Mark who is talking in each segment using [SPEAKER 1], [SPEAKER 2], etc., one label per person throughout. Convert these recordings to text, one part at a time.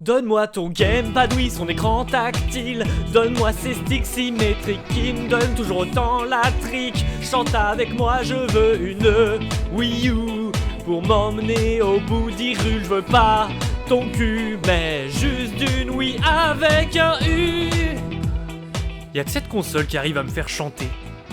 [SPEAKER 1] Donne-moi ton gamepad, oui, son écran tactile. Donne-moi ces sticks symétriques qui me donnent toujours autant la trique. Chante avec moi, je veux une Wii U pour m'emmener au bout d'Hyrule. Je veux pas ton cul, mais juste d'une Wii avec un U. Y'a que cette console qui arrive à me faire chanter.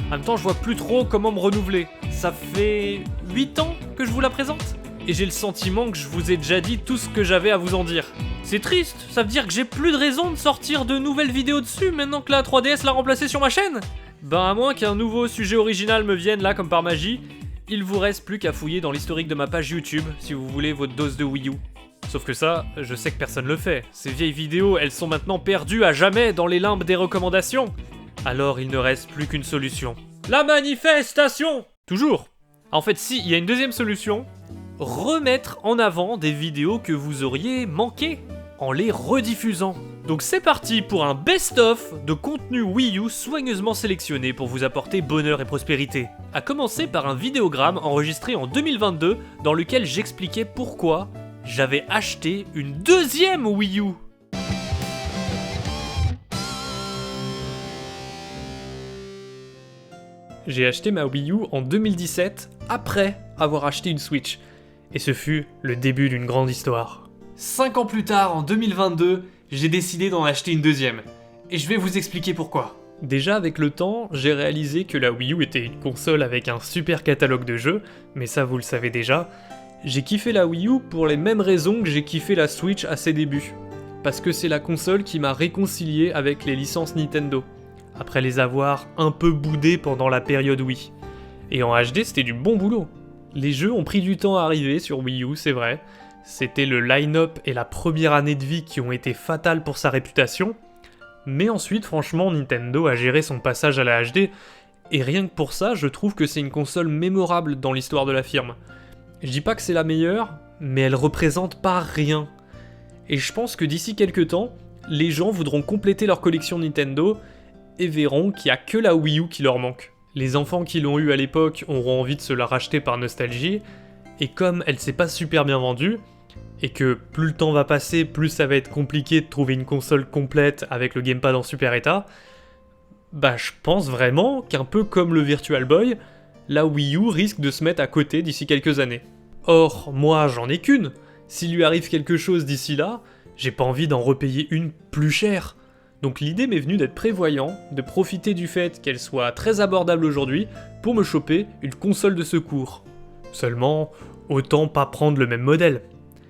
[SPEAKER 1] En même temps, je vois plus trop comment me renouveler. Ça fait 8 ans que je vous la présente et j'ai le sentiment que je vous ai déjà dit tout ce que j'avais à vous en dire. C'est triste, ça veut dire que j'ai plus de raison de sortir de nouvelles vidéos dessus maintenant que la 3DS l'a remplacée sur ma chaîne. Ben à moins qu'un nouveau sujet original me vienne là comme par magie, il vous reste plus qu'à fouiller dans l'historique de ma page YouTube si vous voulez votre dose de Wii U. Sauf que ça, je sais que personne le fait. Ces vieilles vidéos, elles sont maintenant perdues à jamais dans les limbes des recommandations. Alors il ne reste plus qu'une solution. La manifestation! Toujours. En fait si, il y a une deuxième solution. Remettre en avant des vidéos que vous auriez manquées en les rediffusant. Donc c'est parti pour un best-of de contenu Wii U soigneusement sélectionné pour vous apporter bonheur et prospérité. À commencer par un vidéogramme enregistré en 2022 dans lequel j'expliquais pourquoi j'avais acheté une deuxième Wii U. J'ai acheté ma Wii U en 2017 après avoir acheté une Switch. Et ce fut le début d'une grande histoire. 5 ans plus tard, en 2022, j'ai décidé d'en acheter une deuxième. Et je vais vous expliquer pourquoi. Déjà avec le temps, j'ai réalisé que la Wii U était une console avec un super catalogue de jeux, mais ça vous le savez déjà. J'ai kiffé la Wii U pour les mêmes raisons que j'ai kiffé la Switch à ses débuts. Parce que c'est la console qui m'a réconcilié avec les licences Nintendo, après les avoir un peu boudées pendant la période Wii. Et en HD, c'était du bon boulot. Les jeux ont pris du temps à arriver sur Wii U, c'est vrai. C'était le line-up et la première année de vie qui ont été fatales pour sa réputation. Mais ensuite, franchement, Nintendo a géré son passage à la HD, et rien que pour ça, je trouve que c'est une console mémorable dans l'histoire de la firme. Je dis pas que c'est la meilleure, mais elle représente pas rien. Et je pense que d'ici quelques temps, les gens voudront compléter leur collection Nintendo, et verront qu'il y a que la Wii U qui leur manque. Les enfants qui l'ont eu à l'époque auront envie de se la racheter par nostalgie, et comme elle s'est pas super bien vendue, et que plus le temps va passer, plus ça va être compliqué de trouver une console complète avec le gamepad en super état, bah je pense vraiment qu'un peu comme le Virtual Boy, la Wii U risque de se mettre à côté d'ici quelques années. Or, moi j'en ai qu'une, s'il lui arrive quelque chose d'ici là, j'ai pas envie d'en repayer une plus chère. Donc l'idée m'est venue d'être prévoyant, de profiter du fait qu'elle soit très abordable aujourd'hui pour me choper une console de secours. Seulement, autant pas prendre le même modèle.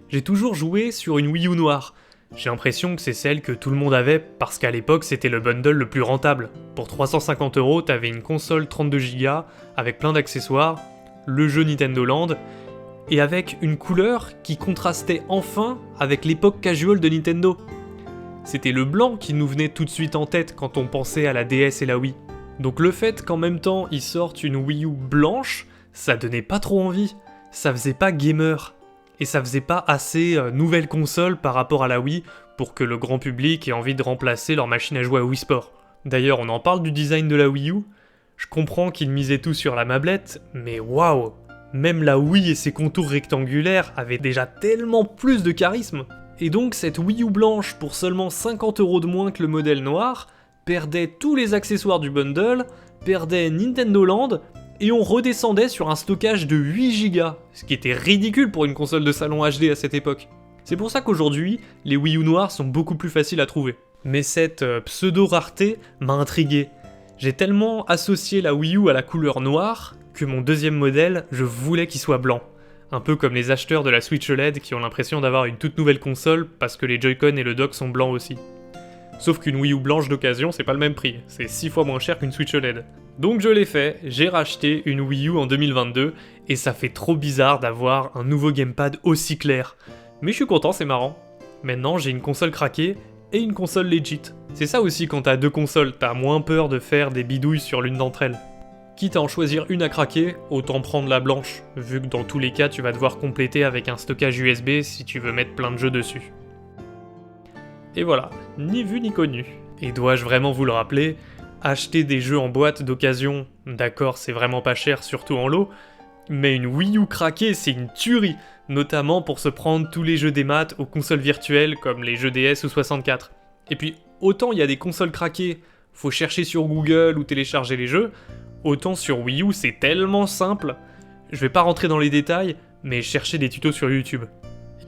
[SPEAKER 1] J'ai toujours joué sur une Wii U noire. J'ai l'impression que c'est celle que tout le monde avait parce qu'à l'époque c'était le bundle le plus rentable. Pour 350€, t'avais une console 32Go avec plein d'accessoires, le jeu Nintendo Land, et avec une couleur qui contrastait enfin avec l'époque casual de Nintendo. C'était le blanc qui nous venait tout de suite en tête quand on pensait à la DS et la Wii. Donc le fait qu'en même temps ils sortent une Wii U blanche, ça donnait pas trop envie. Ça faisait pas gamer. Et ça faisait pas assez nouvelle console par rapport à la Wii pour que le grand public ait envie de remplacer leur machine à jouer à Wii Sport. D'ailleurs, on en parle du design de la Wii U. Je comprends qu'ils misaient tout sur la mablette, mais waouh! Même la Wii et ses contours rectangulaires avaient déjà tellement plus de charisme. Et donc cette Wii U blanche pour seulement 50€ de moins que le modèle noir, perdait tous les accessoires du bundle, perdait Nintendo Land, et on redescendait sur un stockage de 8Go, ce qui était ridicule pour une console de salon HD à cette époque. C'est pour ça qu'aujourd'hui, les Wii U noirs sont beaucoup plus faciles à trouver. Mais cette pseudo-rareté m'a intrigué. J'ai tellement associé la Wii U à la couleur noire, que mon deuxième modèle, je voulais qu'il soit blanc. Un peu comme les acheteurs de la Switch OLED qui ont l'impression d'avoir une toute nouvelle console parce que les Joy-Con et le dock sont blancs aussi. Sauf qu'une Wii U blanche d'occasion, c'est pas le même prix, c'est 6 fois moins cher qu'une Switch OLED. Donc je l'ai fait, j'ai racheté une Wii U en 2022, et ça fait trop bizarre d'avoir un nouveau gamepad aussi clair. Mais je suis content, c'est marrant. Maintenant j'ai une console craquée et une console legit. C'est ça aussi quand t'as deux consoles, t'as moins peur de faire des bidouilles sur l'une d'entre elles. Quitte à en choisir une à craquer, autant prendre la blanche, vu que dans tous les cas tu vas devoir compléter avec un stockage USB si tu veux mettre plein de jeux dessus. Et voilà, ni vu ni connu. Et dois-je vraiment vous le rappeler, acheter des jeux en boîte d'occasion, d'accord c'est vraiment pas cher, surtout en lot, Mais une Wii U craquée, c'est une tuerie, notamment pour se prendre tous les jeux des maths aux consoles virtuelles comme les jeux DS ou 64. Et puis, autant il y a des consoles craquées, faut chercher sur Google ou télécharger les jeux, autant sur Wii U c'est tellement simple. Je vais pas rentrer dans les détails, mais chercher des tutos sur YouTube.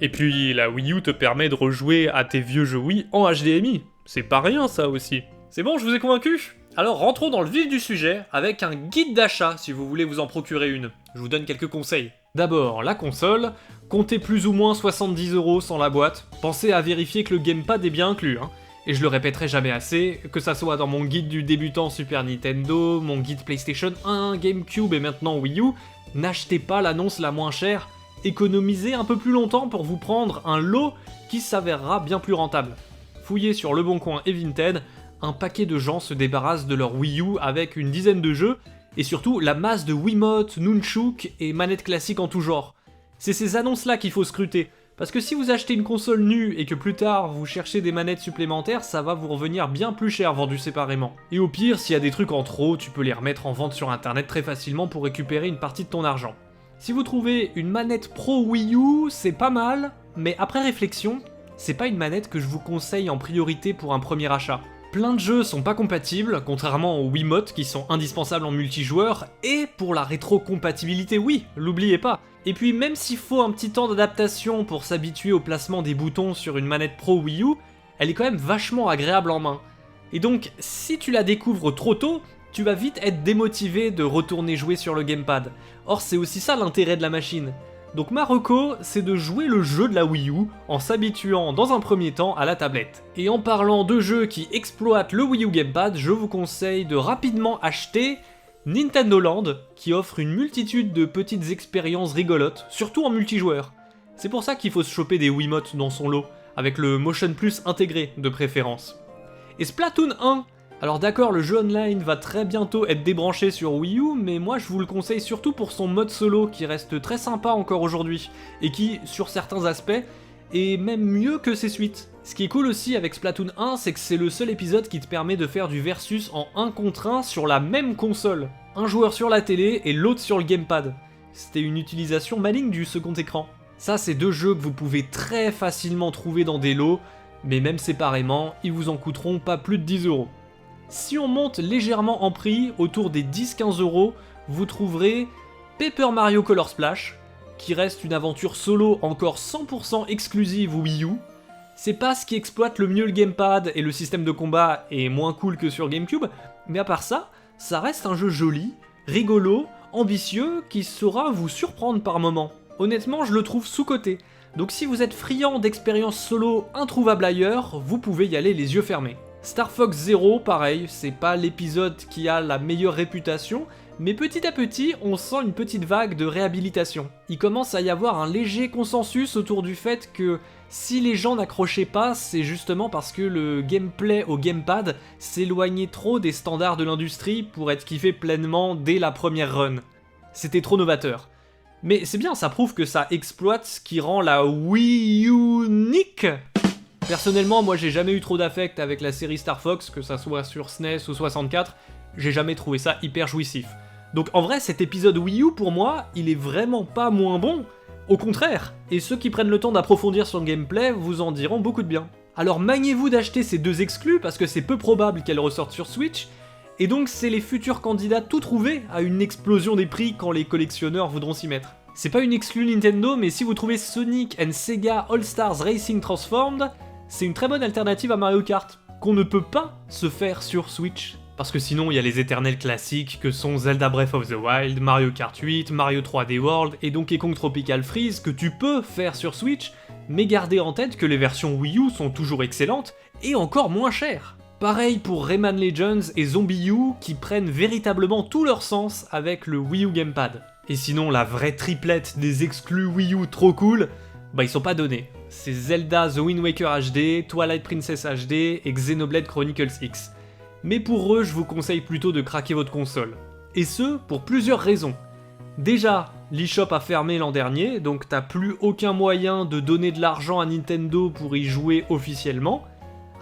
[SPEAKER 1] Et puis, la Wii U te permet de rejouer à tes vieux jeux Wii en HDMI. C'est pas rien ça aussi. C'est bon, je vous ai convaincu ? Alors rentrons dans le vif du sujet avec un guide d'achat si vous voulez vous en procurer une. Je vous donne quelques conseils. D'abord, la console. Comptez plus ou moins 70€ sans la boîte. Pensez à vérifier que le gamepad est bien inclus, hein. Et je le répéterai jamais assez, que ça soit dans mon guide du débutant Super Nintendo, mon guide PlayStation 1, GameCube et maintenant Wii U, n'achetez pas l'annonce la moins chère. Économisez un peu plus longtemps pour vous prendre un lot qui s'avérera bien plus rentable. Fouillez sur Leboncoin et Vinted, un paquet de gens se débarrassent de leur Wii U avec une dizaine de jeux, et surtout la masse de Wiimote, Nunchuk et manettes classiques en tout genre. C'est ces annonces-là qu'il faut scruter, parce que si vous achetez une console nue et que plus tard vous cherchez des manettes supplémentaires, ça va vous revenir bien plus cher vendues séparément. Et au pire, s'il y a des trucs en trop, tu peux les remettre en vente sur internet très facilement pour récupérer une partie de ton argent. Si vous trouvez une manette Pro Wii U, c'est pas mal, mais après réflexion, c'est pas une manette que je vous conseille en priorité pour un premier achat. Plein de jeux sont pas compatibles, contrairement aux Wiimote qui sont indispensables en multijoueur, et pour la rétrocompatibilité, oui, l'oubliez pas. Et puis même s'il faut un petit temps d'adaptation pour s'habituer au placement des boutons sur une manette Pro Wii U, elle est quand même vachement agréable en main. Et donc, si tu la découvres trop tôt, tu vas vite être démotivé de retourner jouer sur le gamepad. Or c'est aussi ça l'intérêt de la machine. Donc ma reco, c'est de jouer le jeu de la Wii U en s'habituant dans un premier temps à la tablette. Et en parlant de jeux qui exploitent le Wii U Gamepad, je vous conseille de rapidement acheter Nintendo Land, qui offre une multitude de petites expériences rigolotes, surtout en multijoueur. C'est pour ça qu'il faut se choper des Wiimotes dans son lot, avec le Motion Plus intégré de préférence. Et Splatoon 1, alors d'accord, le jeu online va très bientôt être débranché sur Wii U, mais moi je vous le conseille surtout pour son mode solo qui reste très sympa encore aujourd'hui, et qui, sur certains aspects, est même mieux que ses suites. Ce qui est cool aussi avec Splatoon 1, c'est que c'est le seul épisode qui te permet de faire du versus en 1 contre 1 sur la même console. Un joueur sur la télé et l'autre sur le gamepad. C'était une utilisation maligne du second écran. Ça, c'est 2 jeux que vous pouvez très facilement trouver dans des lots, mais même séparément, ils vous en coûteront pas plus de 10€. Si on monte légèrement en prix, autour des 10-15€, vous trouverez Paper Mario Color Splash, qui reste une aventure solo encore 100% exclusive Wii U. C'est pas ce qui exploite le mieux le gamepad et le système de combat est moins cool que sur GameCube, mais à part ça, ça reste un jeu joli, rigolo, ambitieux, qui saura vous surprendre par moments. Honnêtement, je le trouve sous-coté. Donc si vous êtes friand d'expériences solo introuvables ailleurs, vous pouvez y aller les yeux fermés. Star Fox Zero, pareil, c'est pas l'épisode qui a la meilleure réputation, mais petit à petit, on sent une petite vague de réhabilitation. Il commence à y avoir un léger consensus autour du fait que si les gens n'accrochaient pas, c'est justement parce que le gameplay au gamepad s'éloignait trop des standards de l'industrie pour être kiffé pleinement dès la première run. C'était trop novateur. Mais c'est bien, ça prouve que ça exploite ce qui rend la Wii U unique. Personnellement, moi j'ai jamais eu trop d'affect avec la série Star Fox, que ça soit sur SNES ou 64, j'ai jamais trouvé ça hyper jouissif. Donc en vrai, cet épisode Wii U, pour moi, il est vraiment pas moins bon, au contraire, et ceux qui prennent le temps d'approfondir son gameplay vous en diront beaucoup de bien. Alors maniez-vous d'acheter ces 2 exclus, parce que c'est peu probable qu'elles ressortent sur Switch, et donc c'est les futurs candidats tout trouvés à une explosion des prix quand les collectionneurs voudront s'y mettre. C'est pas une exclue Nintendo, mais si vous trouvez Sonic and Sega All-Stars Racing Transformed, c'est une très bonne alternative à Mario Kart, qu'on ne peut pas se faire sur Switch. Parce que sinon, il y a les éternels classiques que sont Zelda Breath of the Wild, Mario Kart 8, Mario 3D World et Donkey Kong Tropical Freeze que tu peux faire sur Switch, mais gardez en tête que les versions Wii U sont toujours excellentes et encore moins chères. Pareil pour Rayman Legends et Zombie U qui prennent véritablement tout leur sens avec le Wii U Gamepad. Et sinon, la vraie triplette des exclus Wii U trop cool, bah ils sont pas donnés. C'est Zelda The Wind Waker HD, Twilight Princess HD et Xenoblade Chronicles X. Mais pour eux, je vous conseille plutôt de craquer votre console. Et ce, pour plusieurs raisons. Déjà, l'eShop a fermé l'an dernier, donc t'as plus aucun moyen de donner de l'argent à Nintendo pour y jouer officiellement.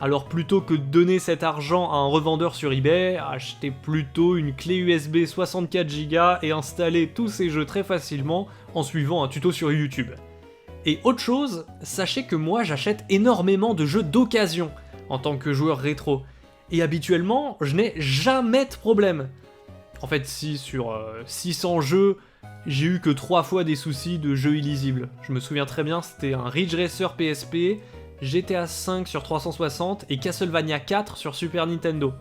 [SPEAKER 1] Alors plutôt que de donner cet argent à un revendeur sur eBay, achetez plutôt une clé USB 64Go et installez tous ces jeux très facilement en suivant un tuto sur YouTube. Et autre chose, sachez que moi j'achète énormément de jeux d'occasion en tant que joueur rétro. Et habituellement, je n'ai jamais de problème. En fait, si sur 600 jeux, j'ai eu que 3 fois des soucis de jeux illisibles. Je me souviens très bien, c'était un Ridge Racer PSP, GTA V sur 360 et Castlevania 4 sur Super Nintendo.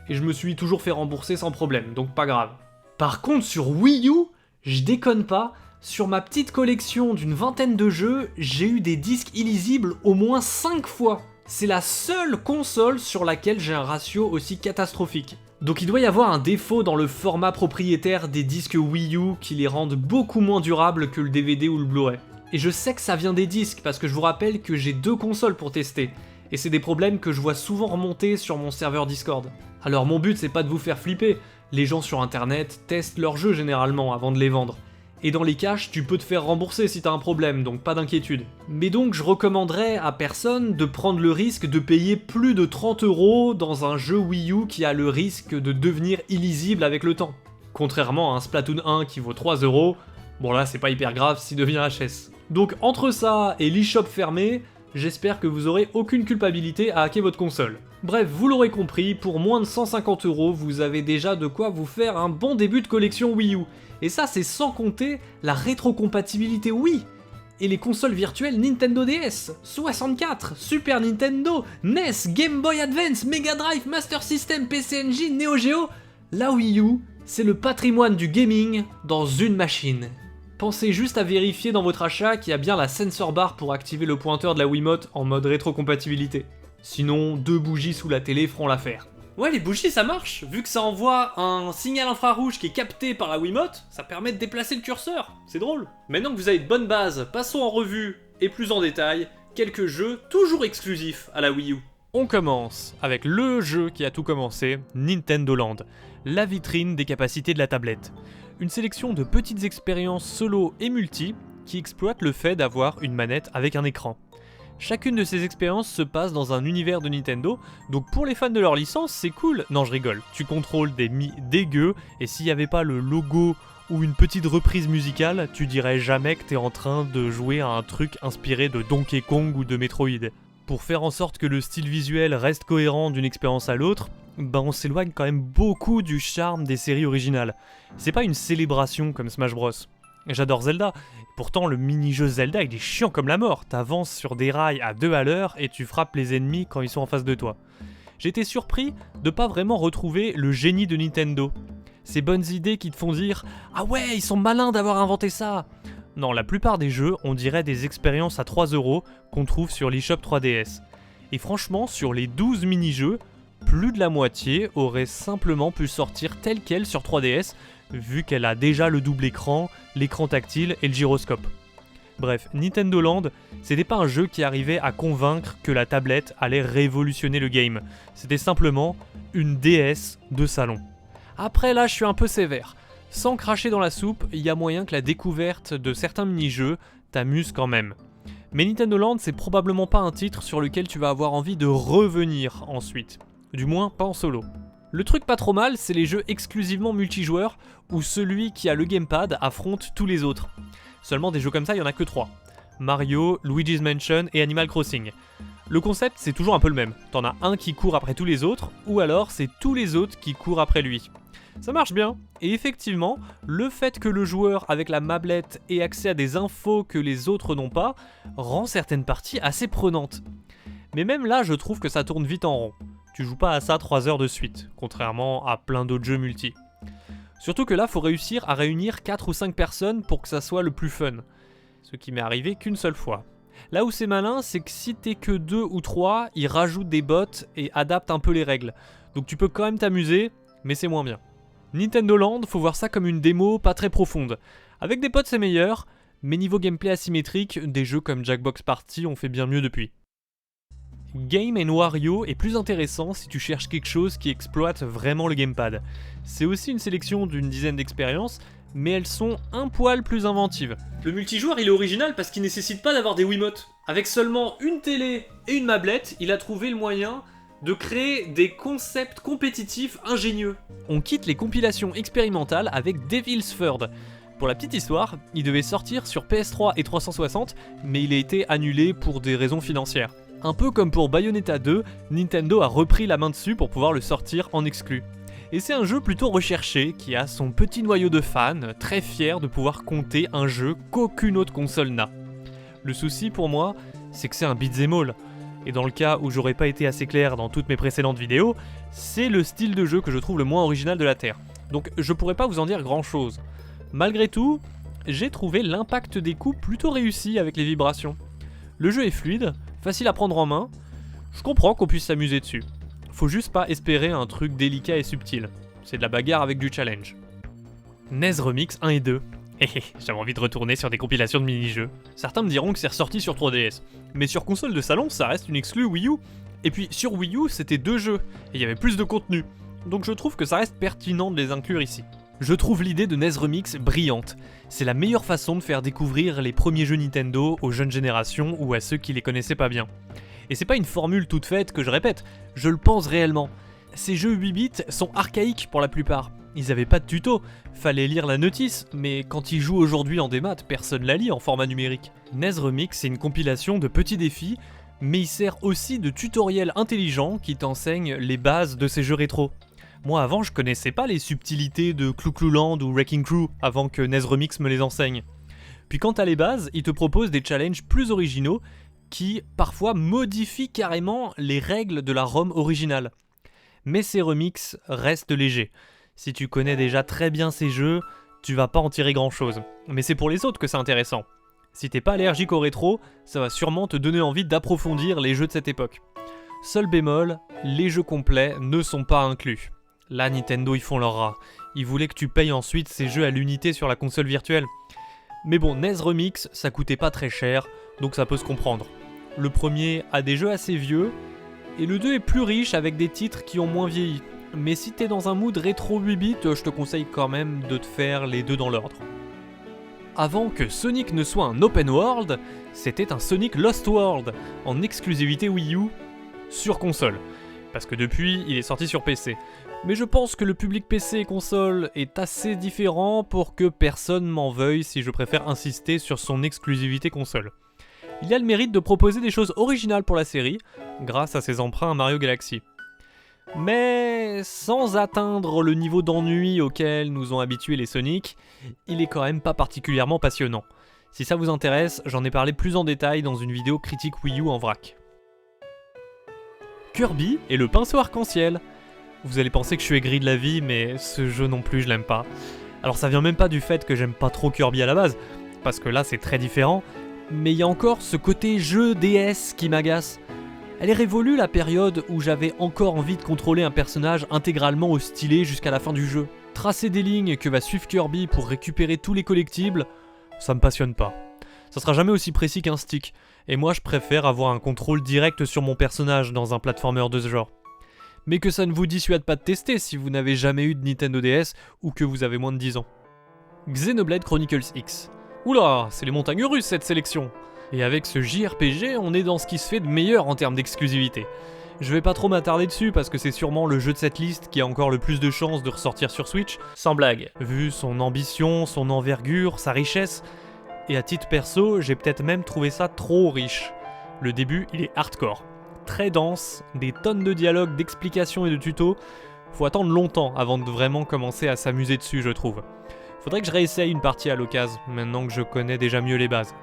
[SPEAKER 1] Et je me suis toujours fait rembourser sans problème, donc pas grave. Par contre, sur Wii U, je déconne pas, sur ma petite collection d'une vingtaine de jeux, j'ai eu des disques illisibles au moins 5 fois. C'est la seule console sur laquelle j'ai un ratio aussi catastrophique. Donc il doit y avoir un défaut dans le format propriétaire des disques Wii U qui les rendent beaucoup moins durables que le DVD ou le Blu-ray. Et je sais que ça vient des disques parce que je vous rappelle que j'ai 2 consoles pour tester. Et c'est des problèmes que je vois souvent remonter sur mon serveur Discord. Alors mon but c'est pas de vous faire flipper, les gens sur internet testent leurs jeux généralement avant de les vendre. Et dans les caches, tu peux te faire rembourser si t'as un problème, donc pas d'inquiétude. Mais donc je recommanderais à personne de prendre le risque de payer plus de 30€ dans un jeu Wii U qui a le risque de devenir illisible avec le temps. Contrairement à un Splatoon 1 qui vaut 3€, bon là c'est pas hyper grave s'il devient HS. Donc entre ça et l'eShop fermé, j'espère que vous aurez aucune culpabilité à hacker votre console. Bref, vous l'aurez compris, pour moins de 150€, vous avez déjà de quoi vous faire un bon début de collection Wii U. Et ça, c'est sans compter la rétrocompatibilité Wii et les consoles virtuelles Nintendo DS, 64, Super Nintendo, NES, Game Boy Advance, Mega Drive, Master System, PC Engine, Neo Geo. La Wii U, c'est le patrimoine du gaming dans une machine. Pensez juste à vérifier dans votre achat qu'il y a bien la sensor bar pour activer le pointeur de la Wiimote en mode rétrocompatibilité. Sinon, 2 bougies sous la télé feront l'affaire. Ouais, les bougies ça marche, vu que ça envoie un signal infrarouge qui est capté par la Wiimote, ça permet de déplacer le curseur, c'est drôle. Maintenant que vous avez de bonnes bases, passons en revue, et plus en détail, quelques jeux toujours exclusifs à la Wii U. On commence avec le jeu qui a tout commencé, Nintendo Land, la vitrine des capacités de la tablette. Une sélection de petites expériences solo et multi qui exploitent le fait d'avoir une manette avec un écran. Chacune de ces expériences se passe dans un univers de Nintendo, donc pour les fans de leur licence, c'est cool. Non, je rigole, tu contrôles des Mi dégueux, et s'il n'y avait pas le logo ou une petite reprise musicale, tu dirais jamais que t'es en train de jouer à un truc inspiré de Donkey Kong ou de Metroid. Pour faire en sorte que le style visuel reste cohérent d'une expérience à l'autre, on s'éloigne quand même beaucoup du charme des séries originales. C'est pas une célébration comme Smash Bros. J'adore Zelda, pourtant le mini-jeu Zelda il est chiant comme la mort, t'avances sur des rails à 2 à l'heure et tu frappes les ennemis quand ils sont en face de toi. J'ai été surpris de pas vraiment retrouver le génie de Nintendo. Ces bonnes idées qui te font dire « Ah ouais, ils sont malins d'avoir inventé ça !» Non, la plupart des jeux, on dirait des expériences à 3€ qu'on trouve sur l'eShop 3DS. Et franchement, sur les 12 mini-jeux, plus de la moitié aurait simplement pu sortir telle quelle sur 3DS, vu qu'elle a déjà le double écran, l'écran tactile et le gyroscope. Bref, Nintendo Land, c'était pas un jeu qui arrivait à convaincre que la tablette allait révolutionner le game. C'était simplement une DS de salon. Après là, je suis un peu sévère. Sans cracher dans la soupe, il y a moyen que la découverte de certains mini-jeux t'amuse quand même. Mais Nintendo Land, c'est probablement pas un titre sur lequel tu vas avoir envie de revenir ensuite. Du moins, pas en solo. Le truc pas trop mal, c'est les jeux exclusivement multijoueurs, où celui qui a le gamepad affronte tous les autres. Seulement des jeux comme ça, il y en a que 3. Mario, Luigi's Mansion et Animal Crossing. Le concept, c'est toujours un peu le même. T'en as un qui court après tous les autres, ou alors c'est tous les autres qui courent après lui. Ça marche bien, et effectivement, le fait que le joueur avec la mablette ait accès à des infos que les autres n'ont pas, rend certaines parties assez prenantes. Mais même là, je trouve que ça tourne vite en rond. Tu joues pas à ça 3 heures de suite, contrairement à plein d'autres jeux multi. Surtout que là, faut réussir à réunir 4 ou 5 personnes pour que ça soit le plus fun. Ce qui m'est arrivé qu'une seule fois. Là où c'est malin, c'est que si t'es que 2 ou 3, ils rajoutent des bots et adaptent un peu les règles. Donc tu peux quand même t'amuser, mais c'est moins bien. Nintendo Land, faut voir ça comme une démo pas très profonde. Avec des potes c'est meilleur, mais niveau gameplay asymétrique, des jeux comme Jackbox Party ont fait bien mieux depuis. Game & Wario est plus intéressant si tu cherches quelque chose qui exploite vraiment le gamepad. C'est aussi une sélection d'une dizaine d'expériences, mais elles sont un poil plus inventives. Le multijoueur il est original parce qu'il nécessite pas d'avoir des Wiimotes. Avec seulement une télé et une mablette, il a trouvé le moyen de créer des concepts compétitifs ingénieux. On quitte les compilations expérimentales avec Devil's Third. Pour la petite histoire, il devait sortir sur PS3 et 360, mais il a été annulé pour des raisons financières. Un peu comme pour Bayonetta 2, Nintendo a repris la main dessus pour pouvoir le sortir en exclu. Et c'est un jeu plutôt recherché, qui a son petit noyau de fans, très fier de pouvoir compter un jeu qu'aucune autre console n'a. Le souci pour moi, c'est que c'est un beat'em all. Et dans le cas où j'aurais pas été assez clair dans toutes mes précédentes vidéos, c'est le style de jeu que je trouve le moins original de la Terre. Donc je pourrais pas vous en dire grand chose. Malgré tout, j'ai trouvé l'impact des coups plutôt réussi avec les vibrations. Le jeu est fluide, facile à prendre en main, je comprends qu'on puisse s'amuser dessus. Faut juste pas espérer un truc délicat et subtil. C'est de la bagarre avec du challenge. NES Remix 1 et 2. J'avais envie de retourner sur des compilations de mini-jeux. Certains me diront que c'est ressorti sur 3DS. Mais sur console de salon, ça reste une exclue Wii U. Et puis sur Wii U, c'était 2 jeux. Et il y avait plus de contenu. Donc je trouve que ça reste pertinent de les inclure ici. Je trouve l'idée de NES Remix brillante. C'est la meilleure façon de faire découvrir les premiers jeux Nintendo aux jeunes générations ou à ceux qui les connaissaient pas bien. Et c'est pas une formule toute faite que je répète, je le pense réellement. Ces jeux 8 bits sont archaïques pour la plupart. Ils avaient pas de tuto, fallait lire la notice, mais quand ils jouent aujourd'hui en démat, personne la lit en format numérique. NES Remix, c'est une compilation de petits défis, mais il sert aussi de tutoriel intelligent qui t'enseigne les bases de ces jeux rétro. Moi avant, je connaissais pas les subtilités de Clou Clou Land ou Wrecking Crew avant que NES Remix me les enseigne. Puis quand t'as les bases, il te propose des challenges plus originaux qui, parfois, modifient carrément les règles de la ROM originale. Mais ces remixes restent légers. Si tu connais déjà très bien ces jeux, tu vas pas en tirer grand chose. Mais c'est pour les autres que c'est intéressant. Si t'es pas allergique au rétro, ça va sûrement te donner envie d'approfondir les jeux de cette époque. Seul bémol, les jeux complets ne sont pas inclus. Là, Nintendo, ils font leur rat. Ils voulaient que tu payes ensuite ces jeux à l'unité sur la console virtuelle. Mais bon, NES Remix, ça coûtait pas très cher, donc ça peut se comprendre. Le premier a des jeux assez vieux, et le 2 est plus riche avec des titres qui ont moins vieilli. Mais si t'es dans un mood rétro 8 bits, je te conseille quand même de te faire les deux dans l'ordre. Avant que Sonic ne soit un open world, c'était un Sonic Lost World, en exclusivité Wii U, sur console. Parce que depuis, il est sorti sur PC. Mais je pense que le public PC et console est assez différent pour que personne m'en veuille si je préfère insister sur son exclusivité console. Il a le mérite de proposer des choses originales pour la série, grâce à ses emprunts à Mario Galaxy. Mais sans atteindre le niveau d'ennui auquel nous ont habitués les Sonic, il est quand même pas particulièrement passionnant. Si ça vous intéresse, j'en ai parlé plus en détail dans une vidéo critique Wii U en vrac. Kirby et le pinceau arc-en-ciel. Vous allez penser que je suis aigri de la vie, mais ce jeu non plus je l'aime pas. Alors ça vient même pas du fait que j'aime pas trop Kirby à la base, parce que là c'est très différent, mais il y a encore ce côté jeu DS qui m'agace. Elle est révolue la période où j'avais encore envie de contrôler un personnage intégralement au stylet jusqu'à la fin du jeu. Tracer des lignes que va suivre Kirby pour récupérer tous les collectibles, ça me passionne pas. Ça sera jamais aussi précis qu'un stick, et moi je préfère avoir un contrôle direct sur mon personnage dans un platformer de ce genre. Mais que ça ne vous dissuade pas de tester si vous n'avez jamais eu de Nintendo DS ou que vous avez moins de 10 ans. Xenoblade Chronicles X. Oula, c'est les montagnes russes cette sélection. Et avec ce JRPG, on est dans ce qui se fait de meilleur en termes d'exclusivité. Je vais pas trop m'attarder dessus parce que c'est sûrement le jeu de cette liste qui a encore le plus de chances de ressortir sur Switch, sans blague. Vu son ambition, son envergure, sa richesse, et à titre perso, j'ai peut-être même trouvé ça trop riche. Le début, il est hardcore. Très dense, des tonnes de dialogues, d'explications et de tutos. Faut attendre longtemps avant de vraiment commencer à s'amuser dessus, je trouve. Faudrait que je réessaye une partie à l'occasion, maintenant que je connais déjà mieux les bases.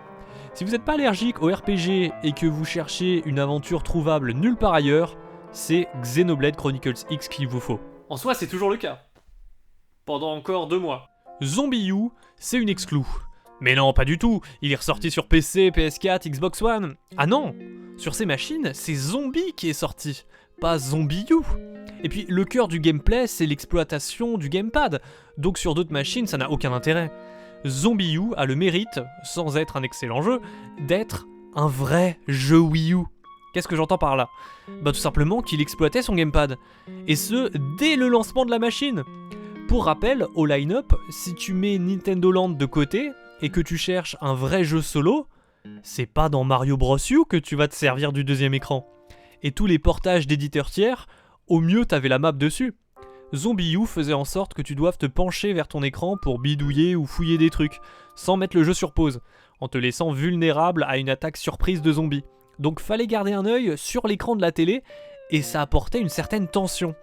[SPEAKER 1] Si vous n'êtes pas allergique au RPG et que vous cherchez une aventure trouvable nulle part ailleurs, c'est Xenoblade Chronicles X qu'il vous faut. En soi, c'est toujours le cas. Pendant encore 2 mois. ZombiU, c'est une exclue. Mais non, pas du tout, il est ressorti sur PC, PS4, Xbox One. Ah non, sur ces machines, c'est Zombie qui est sorti, pas ZombiU. Et puis le cœur du gameplay, c'est l'exploitation du gamepad, donc sur d'autres machines, ça n'a aucun intérêt. ZombiU a le mérite, sans être un excellent jeu, d'être un vrai jeu Wii U. Qu'est-ce que j'entends par là ? Bah tout simplement qu'il exploitait son gamepad, et ce, dès le lancement de la machine. Pour rappel, au line-up, si tu mets Nintendo Land de côté, et que tu cherches un vrai jeu solo, c'est pas dans Mario Bros U que tu vas te servir du deuxième écran. et tous les portages d'éditeurs tiers, au mieux t'avais la map dessus. ZombiU faisait en sorte que tu doives te pencher vers ton écran pour bidouiller ou fouiller des trucs, sans mettre le jeu sur pause, en te laissant vulnérable à une attaque surprise de zombies. Donc fallait garder un œil sur l'écran de la télé, et ça apportait une certaine tension,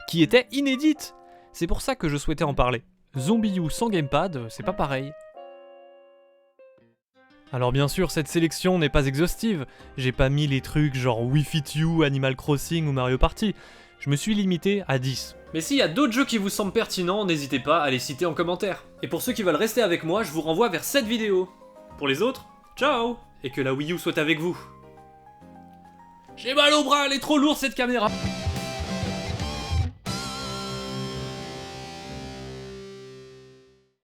[SPEAKER 1] qui était inédite. C'est pour ça que je souhaitais en parler. ZombiU sans gamepad, c'est pas pareil. Alors bien sûr, cette sélection n'est pas exhaustive, j'ai pas mis les trucs genre Wii Fit You, Animal Crossing ou Mario Party, je me suis limité à 10. Mais s'il y a d'autres jeux qui vous semblent pertinents, n'hésitez pas à les citer en commentaire. Et pour ceux qui veulent rester avec moi, je vous renvoie vers cette vidéo. Pour les autres, ciao! Et que la Wii U soit avec vous. J'ai mal au bras, elle est trop lourde cette caméra!